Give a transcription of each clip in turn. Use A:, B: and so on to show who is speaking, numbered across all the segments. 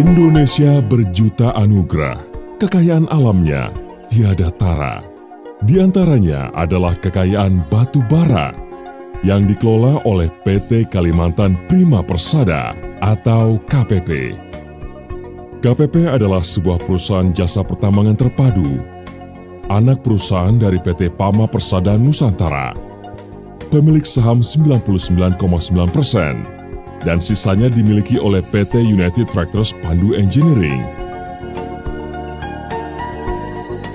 A: Indonesia berjuta anugerah, kekayaan alamnya tiada tara. Di antaranya adalah kekayaan batu bara yang dikelola oleh PT Kalimantan Prima Persada atau KPP. KPP adalah sebuah perusahaan jasa pertambangan terpadu, anak perusahaan dari PT Pama Persada Nusantara, pemilik saham 99,9%, dan sisanya dimiliki oleh PT United Tractors Pandu Engineering.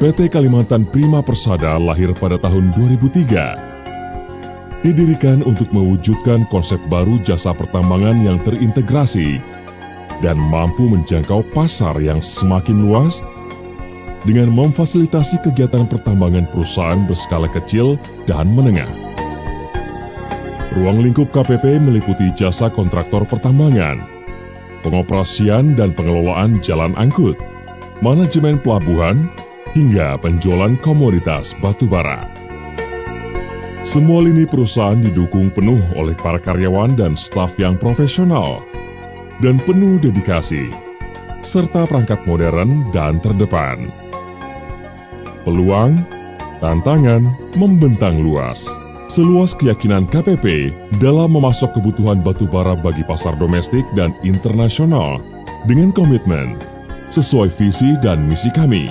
A: PT Kalimantan Prima Persada lahir pada tahun 2003. Didirikan untuk mewujudkan konsep baru jasa pertambangan yang terintegrasi dan mampu menjangkau pasar yang semakin luas dengan memfasilitasi kegiatan pertambangan perusahaan berskala kecil dan menengah. Ruang lingkup KPP meliputi jasa kontraktor pertambangan, pengoperasian dan pengelolaan jalan angkut, manajemen pelabuhan, hingga penjualan komoditas batubara. Semua lini perusahaan didukung penuh oleh para karyawan dan staf yang profesional dan penuh dedikasi, serta perangkat modern dan terdepan. Peluang, tantangan membentang luas. Seluas keyakinan KPP dalam memasok kebutuhan batubara bagi pasar domestik dan internasional dengan komitmen sesuai visi dan misi kami.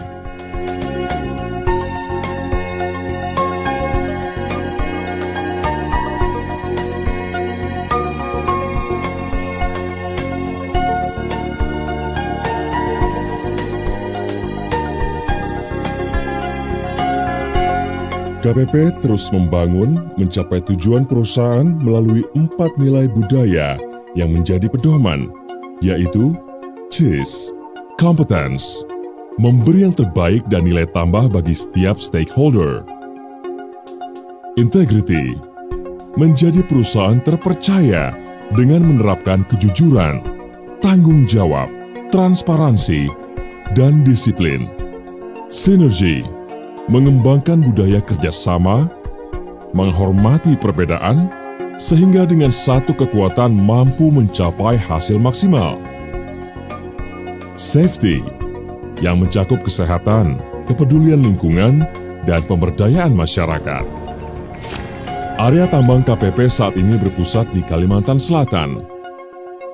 A: KPP terus membangun mencapai tujuan perusahaan melalui 4 nilai budaya yang menjadi pedoman, yaitu CIS, Competence, memberi yang terbaik dan nilai tambah bagi setiap stakeholder. Integrity, menjadi perusahaan terpercaya dengan menerapkan kejujuran, tanggung jawab, transparansi, dan disiplin. Synergy, mengembangkan budaya kerjasama, menghormati perbedaan, sehingga dengan satu kekuatan mampu mencapai hasil maksimal. Safety, yang mencakup kesehatan, kepedulian lingkungan, dan pemberdayaan masyarakat. Area tambang KPP saat ini berpusat di Kalimantan Selatan.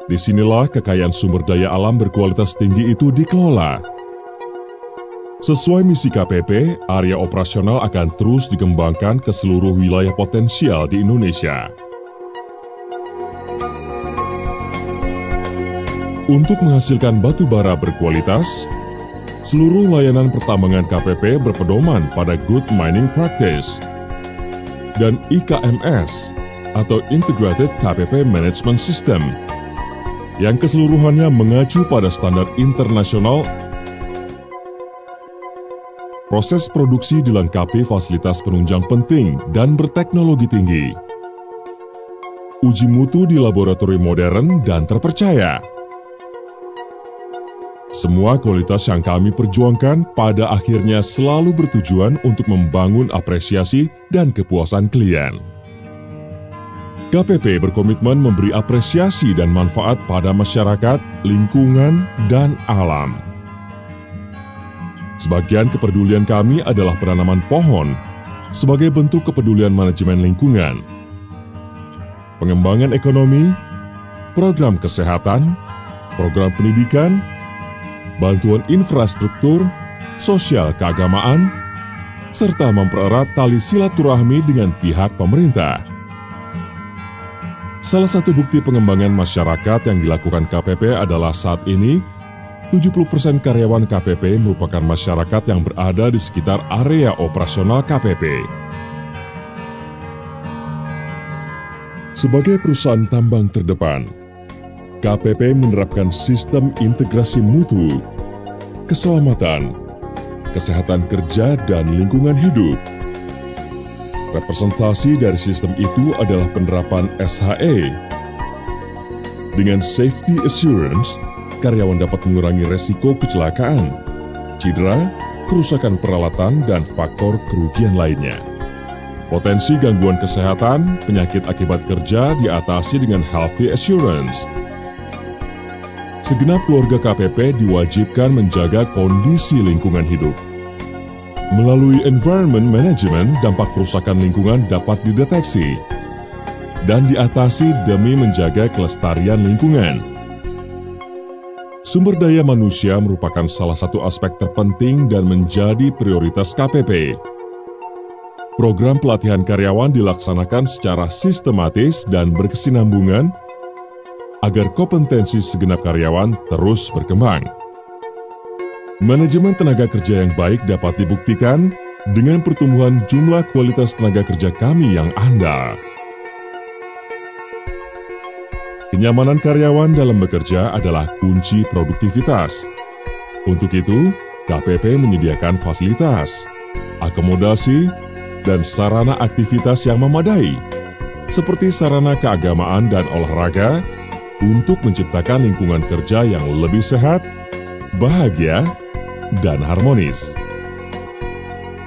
A: Disinilah kekayaan sumber daya alam berkualitas tinggi itu dikelola. Sesuai misi KPP, area operasional akan terus dikembangkan ke seluruh wilayah potensial di Indonesia. Untuk menghasilkan batu bara berkualitas, seluruh layanan pertambangan KPP berpedoman pada Good Mining Practice dan IKMS atau Integrated KPP Management System yang keseluruhannya mengacu pada standar internasional. Proses produksi dilengkapi fasilitas penunjang penting dan berteknologi tinggi. Uji mutu di laboratorium modern dan terpercaya. Semua kualitas yang kami perjuangkan pada akhirnya selalu bertujuan untuk membangun apresiasi dan kepuasan klien. KPP berkomitmen memberi apresiasi dan manfaat pada masyarakat, lingkungan, dan alam. Sebagian kepedulian kami adalah penanaman pohon sebagai bentuk kepedulian manajemen lingkungan, pengembangan ekonomi, program kesehatan, program pendidikan, bantuan infrastruktur, sosial keagamaan, serta mempererat tali silaturahmi dengan pihak pemerintah. Salah satu bukti pengembangan masyarakat yang dilakukan KPP adalah saat ini 70% karyawan KPP merupakan masyarakat yang berada di sekitar area operasional KPP. Sebagai perusahaan tambang terdepan, KPP menerapkan sistem integrasi mutu, keselamatan, kesehatan kerja, dan lingkungan hidup. Representasi dari sistem itu adalah penerapan SHE. Dengan safety assurance, karyawan dapat mengurangi resiko kecelakaan, cedera, kerusakan peralatan, dan faktor kerugian lainnya. Potensi gangguan kesehatan, penyakit akibat kerja diatasi dengan healthy assurance. segenap keluarga KPP diwajibkan menjaga kondisi lingkungan hidup. Melalui environment management, dampak kerusakan lingkungan dapat dideteksi dan diatasi demi menjaga kelestarian lingkungan. Sumber daya manusia merupakan salah satu aspek terpenting dan menjadi prioritas KPP. Program pelatihan karyawan dilaksanakan secara sistematis dan berkesinambungan agar kompetensi segenap karyawan terus berkembang. Manajemen tenaga kerja yang baik dapat dibuktikan dengan pertumbuhan jumlah kualitas tenaga kerja kami yang andal. Kenyamanan karyawan dalam bekerja adalah kunci produktivitas. Untuk itu, KPP menyediakan fasilitas, akomodasi, dan sarana aktivitas yang memadai, seperti sarana keagamaan dan olahraga, untuk menciptakan lingkungan kerja yang lebih sehat, bahagia, dan harmonis.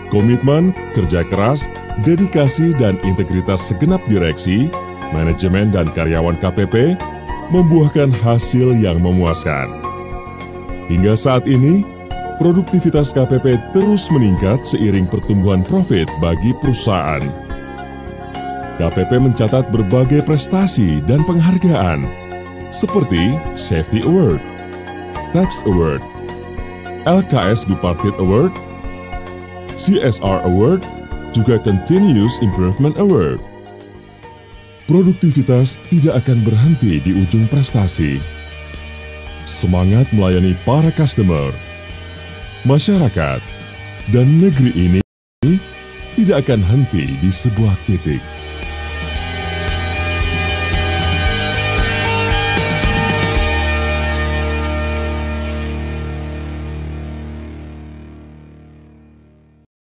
A: Komitmen, kerja keras, dedikasi, dan integritas segenap direksi, manajemen, dan karyawan KPP membuahkan hasil yang memuaskan. Hingga saat ini, produktivitas KPP terus meningkat seiring pertumbuhan profit bagi perusahaan. KPP mencatat berbagai prestasi dan penghargaan, seperti Safety Award, Tax Award, LKS Bipartite Award, CSR Award, juga Continuous Improvement Award. Produktivitas tidak akan berhenti di ujung prestasi. Semangat melayani para customer, masyarakat, dan negeri ini tidak akan henti di sebuah titik.